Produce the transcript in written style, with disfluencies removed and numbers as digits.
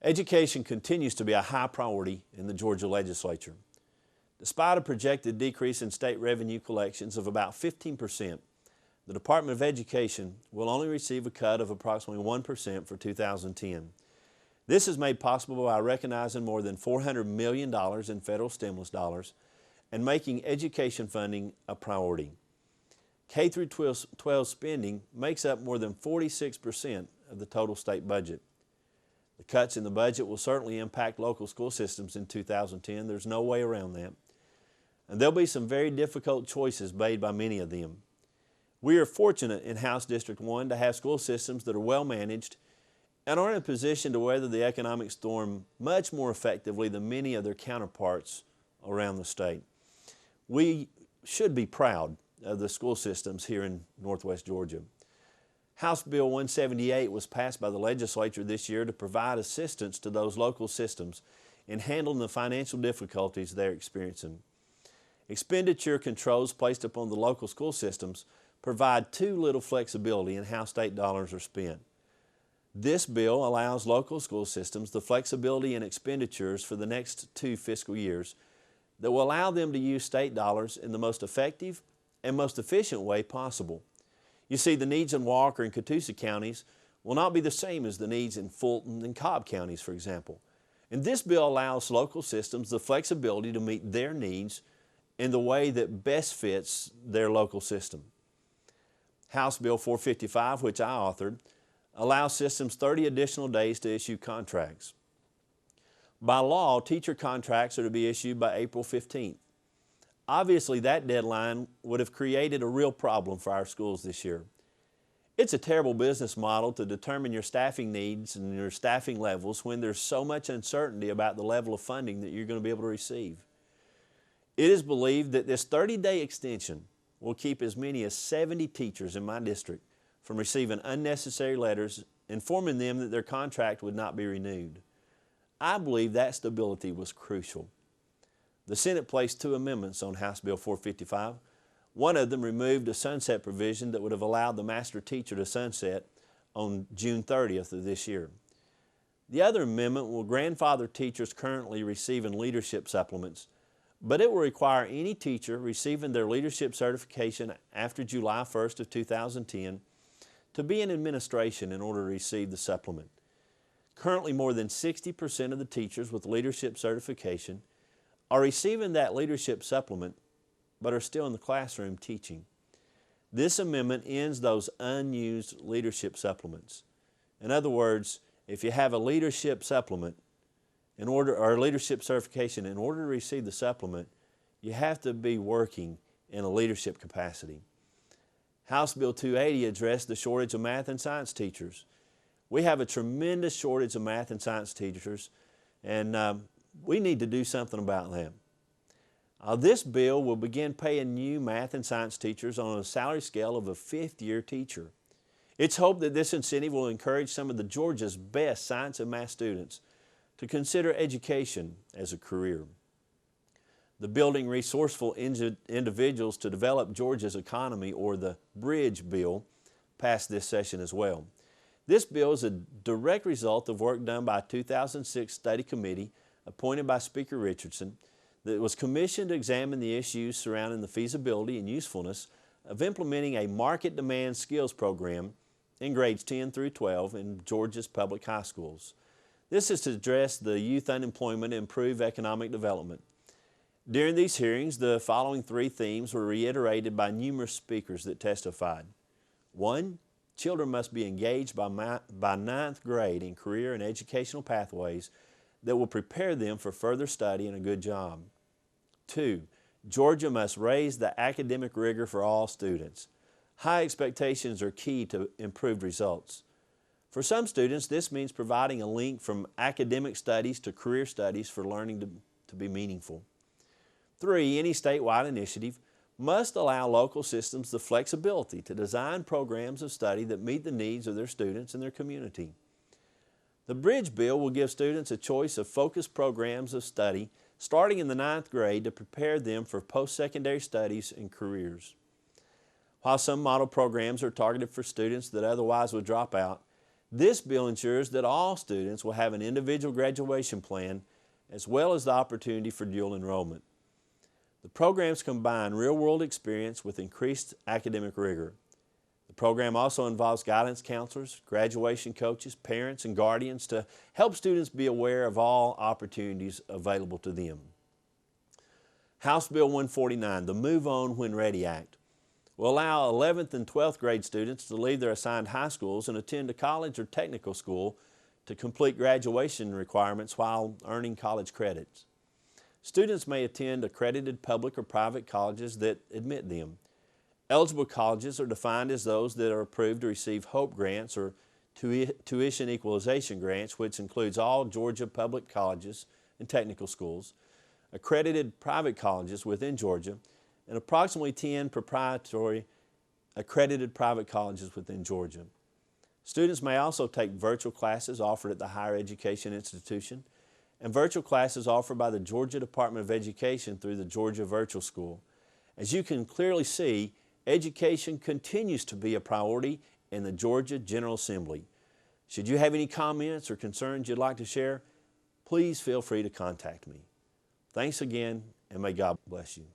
Education continues to be a high priority in the Georgia legislature. Despite a projected decrease in state revenue collections of about 15%, the Department of Education will only receive a cut of approximately 1% for 2010. This is made possible by recognizing more than $400 million in federal stimulus dollars and making education funding a priority. K-12 spending makes up more than 46% of the total state budget. The cuts in the budget will certainly impact local school systems in 2010. There's no way around that. And there'll be some very difficult choices made by many of them. We are fortunate in House District 1 to have school systems that are well managed and are in a position to weather the economic storm much more effectively than many of their counterparts around the state. We should be proud of the school systems here in Northwest Georgia. House Bill 178 was passed by the legislature this year to provide assistance to those local systems in handling the financial difficulties they're experiencing. Expenditure controls placed upon the local school systems provide too little flexibility in how state dollars are spent. This bill allows local school systems the flexibility in expenditures for the next 2 fiscal years that will allow them to use state dollars in the most effective and most efficient way possible. You see, the needs in Walker and Catoosa counties will not be the same as the needs in Fulton and Cobb counties, for example. And this bill allows local systems the flexibility to meet their needs in the way that best fits their local system. House Bill 455, which I authored, allows systems 30 additional days to issue contracts. By law, teacher contracts are to be issued by April 15th. Obviously, that deadline would have created a real problem for our schools this year. It's a terrible business model to determine your staffing needs and your staffing levels when there's so much uncertainty about the level of funding that you're going to be able to receive. It is believed that this 30-day extension will keep as many as 70 teachers in my district from receiving unnecessary letters informing them that their contract would not be renewed. I believe that stability was crucial. The Senate placed 2 amendments on House Bill 455. One of them removed a sunset provision that would have allowed the master teacher to sunset on June 30th of this year. The other amendment will grandfather teachers currently receiving leadership supplements, but it will require any teacher receiving their leadership certification after July 1st of 2010 to be in administration in order to receive the supplement. Currently, more than 60% of the teachers with leadership certification are receiving that leadership supplement but are still in the classroom teaching. This amendment ends those unused leadership supplements. In other words, if you have a leadership supplement or a leadership certification, in order to receive the supplement, you have to be working in a leadership capacity. House Bill 280 addressed the shortage of math and science teachers. We have a tremendous shortage of math and science teachers, and we need to do something about that. This bill will begin paying new math and science teachers on a salary scale of a 5th-year teacher. It's hoped that this incentive will encourage some of Georgia's best science and math students to consider education as a career. The Building Resourceful Individuals to Develop Georgia's Economy, or the Bridge Bill, passed this session as well. This bill is a direct result of work done by a 2006 study committee appointed by Speaker Richardson that was commissioned to examine the issues surrounding the feasibility and usefulness of implementing a market demand skills program in grades 10 through 12 in Georgia's public high schools. This is to address the youth unemployment and improve economic development. During these hearings, the following 3 themes were reiterated by numerous speakers that testified. 1, children must be engaged by 9th grade in career and educational pathways that will prepare them for further study and a good job. 2, Georgia must raise the academic rigor for all students. High expectations are key to improved results. For some students, this means providing a link from academic studies to career studies for learning to be meaningful. 3, any statewide initiative must allow local systems the flexibility to design programs of study that meet the needs of their students and their community. The Bridge Bill will give students a choice of focused programs of study starting in the 9th grade to prepare them for post-secondary studies and careers. While some model programs are targeted for students that otherwise would drop out, This bill ensures that all students will have an individual graduation plan as well as the opportunity for dual enrollment. The programs combine real-world experience with increased academic rigor. The program also involves guidance counselors, graduation coaches, parents, and guardians to help students be aware of all opportunities available to them. House Bill 149, the Move On When Ready Act, will allow 11th and 12th grade students to leave their assigned high schools and attend a college or technical school to complete graduation requirements while earning college credits. Students may attend accredited public or private colleges that admit them. Eligible colleges are defined as those that are approved to receive HOPE grants or tuition equalization grants, which includes all Georgia public colleges and technical schools, accredited private colleges within Georgia, and approximately 10 proprietary accredited private colleges within Georgia. Students may also take virtual classes offered at the higher education institution and virtual classes offered by the Georgia Department of Education through the Georgia Virtual School. As you can clearly see, education continues to be a priority in the Georgia General Assembly. Should you have any comments or concerns you'd like to share, please feel free to contact me. Thanks again, and may God bless you.